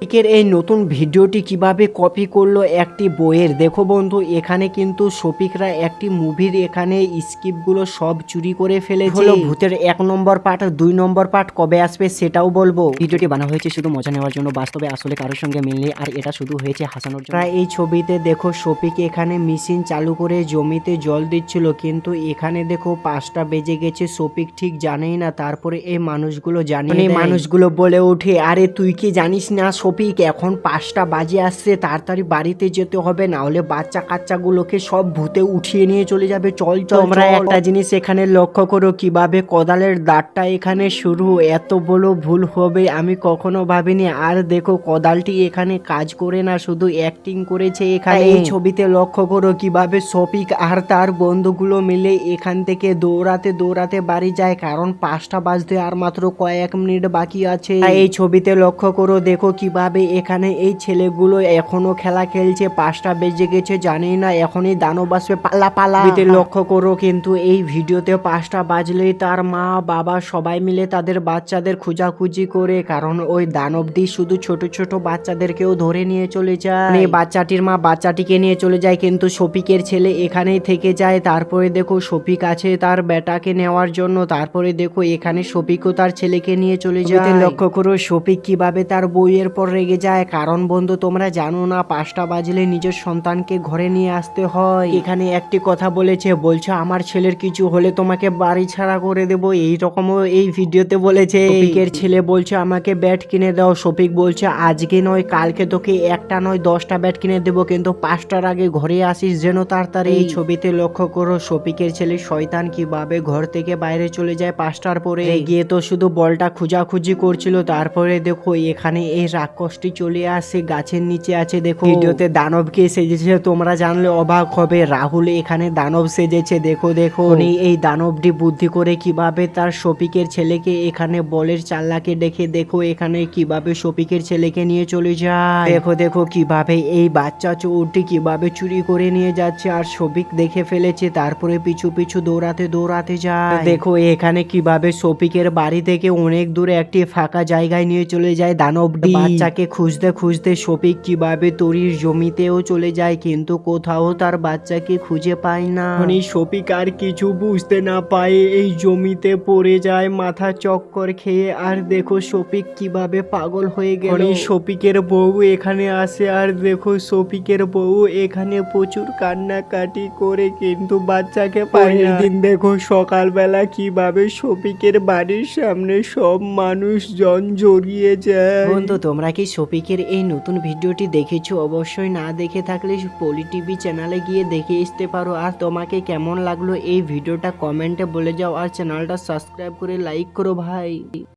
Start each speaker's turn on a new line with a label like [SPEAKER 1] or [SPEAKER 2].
[SPEAKER 1] একের এই নতুন ভিডিওটি কিভাবে কপি করলো একটি বইয়ের। দেখো বন্ধু, এখানে কিন্তু শফিকরা একটি মুভির এখানে স্ক্রিপ্টগুলো সব চুরি করে ফেলেছে। হলো ভূতের 1 নম্বর পার্ট, 2 নম্বর পার্ট কবে আসবে সেটাও বলবো।
[SPEAKER 2] ভিডিওটি বানা হয়েছে শুধু মজা নেওয়ার জন্য, বাস্তবে আসলে কারোর সঙ্গে মিল নেই, আর এটা শুধু হয়েছে হাসানোর জন্য।
[SPEAKER 1] এই ছবিতে দেখো শফিক এখানে মেশিন চালু করে জমিতে জল দিচ্ছিল, কিন্তু এখানে দেখো 5টা বেজে গেছে, শফিক ঠিক জানেই না। তারপরে এই মানুষগুলো জানিয়ে দেয়। মানুষগুলো বলে ওঠে, আরে তুই কি জানিস না শফিক, এখন 5টা বাজে আসছে, তাড়াতাড়ি বাড়িতে যেতে হবে, না হলে বাচ্চা কাচ্চাগুলোকে সব ভূতে উঠিয়ে নিয়ে চলে যাবে। চল চল। তোমরা একটা জিনিস এখানে লক্ষ্য করো, কিভাবে কোদালের দাঁতটা এখানে শুরু। এত বড় ভুল হবে আমি কখনো ভাবিনি। আর দেখো কোদালটি এখানে কাজ করে না, শুধু অ্যাক্টিং করেছে এখানে। এই ছবিতে লক্ষ্য করো কিভাবে শফিক আর তার বন্ধুগুলো মিলে এখান থেকে দৌড়াতে দৌড়াতে বাড়ি যায়, কারণ 5টা বাজতে আর মাত্র কয়েক মিনিট বাকি আছে। এই ছবিতে লক্ষ্য করো, দেখো কিভাবে এখানে এই ছেলেগুলো এখনো খেলা খেলছে। 5টা বেজে গেছে, জানি না এখনই দানব আসবে, পালা পালা। লক্ষ্য করো কিন্তু এই ভিডিওতে 5টা বাজলেই তার মা বাবা সবাই মিলে তাদের বাচ্চাদের খোঁজাখুঁজি করে, কারণ ওই দানবটি শুধু ছোট ছোট বাচ্চাদেরকেও ধরে নিয়ে চলে যায়। এই বাচ্চাটির মা বাচ্চাটিকে নিয়ে চলে যায়, কিন্তু শফিকের ছেলে এখানেই থেকে যায়। তারপরে দেখো শফিক আছে তার বেটাকে নেওয়ার জন্য। তারপরে দেখো এখানে শফিকও তার ছেলেকে নিয়ে চলে যায়। লক্ষ্য করো শফিক কিভাবে তার বউয়ের পর রেগে যায়, কারণ বন্ধু তোমরা জানো না 5টা বাজলে নিজের সন্তানকে ঘরে নিয়ে আসতে হয়। এখানে একটি কথা বলেছে, বলছে আমার ছেলের কিছু হলে তোমাকে বাড়ি ছাড়া করে দেবো, এই রকমও এই ভিডিওতে বলেছে। শফিকের ছেলে বলছে আমাকে ব্যাট কিনে দাও। শফিক বলছে আজকে নয় কালকে তোকে একটা নয় 10টা ব্যাট কিনে দেবো, কিন্তু 5টার আগে ঘরে আসিস যেন তাড়াতাড়ি। এই ছবিতে লক্ষ্য করো শফিকের ছেলে শয়তান কিভাবে ঘর থেকে বাইরে চলে যায় 5টার পরে। গিয়ে তো শুধু বলটা খুঁজাখুঁজি করছিল। তারপরে দেখো এখানে এই রাক্ষসটি চলে আসে, গাছের নিচে আছে। দেখো ভিডিওতে দানবকে সেজেছে, তোমরা জানলে অবাক হবে, রাহুল এখানে দানব সেজেছে। দেখো দেখো এই দানবটি বুদ্ধি করে কিভাবে তার শফিকের ছেলেকে এখানে বলের চাল্লাকে ডেকে দেখো এখানে কিভাবে শফিকের ছেলেকে নিয়ে চলে যায়। দেখো দেখো কিভাবে এই বাচ্চা চোরটি কিভাবে চুরি করে নিয়ে যাচ্ছে, আর শফিক দেখে ফেলেছে। তারপরে পিছু পিছু দৌড়াতে দৌড়াতে যায়। দেখো এখানে কিভাবে শফিকের বাড়ি থেকে অনেক দূরে একটি ফাঁকা জায়গায় নিয়ে চলে যায় দানবটি। বাচ্চাকে খুঁজতে খুঁজতে শফিক কিভাবে তরির জমিতেও চলে যায়, কিন্তু কোথাও তার বাচ্চাকে খুঁজে পায় না। শফিক আর কিছু বুঝতে না পায় এই জমিতে পড়ে যায় মাথা চক্কর খেয়ে। আর দেখো শফিক কিভাবে পাগল হয়ে গেল। শফিকের বউ এখানে আসে, আর দেখো শফিকের বউ এখানে প্রচুর কান্নাকাটি করে, কিন্তু বাচ্চাকে পায় না। দিন দেখো সকালবেলা কিভাবে শফিকের বাড়ির সামনে সব মানুষজন জড়িয়ে যায়। বন্ধু তোমরা কি শফিকের এই নতুন ভিডিওটি দেখেছো? অবশ্যই না দেখে থাকলে পলি টিভি চ্যানেলে গিয়ে দেখে আসতে পারো। আর তোমাকে কেমন লাগলো এই ভিডিওটা কমেন্টে বলে যাও, আর চ্যানেলটা সাবস্ক্রাইব করে লাইক করো ভাই।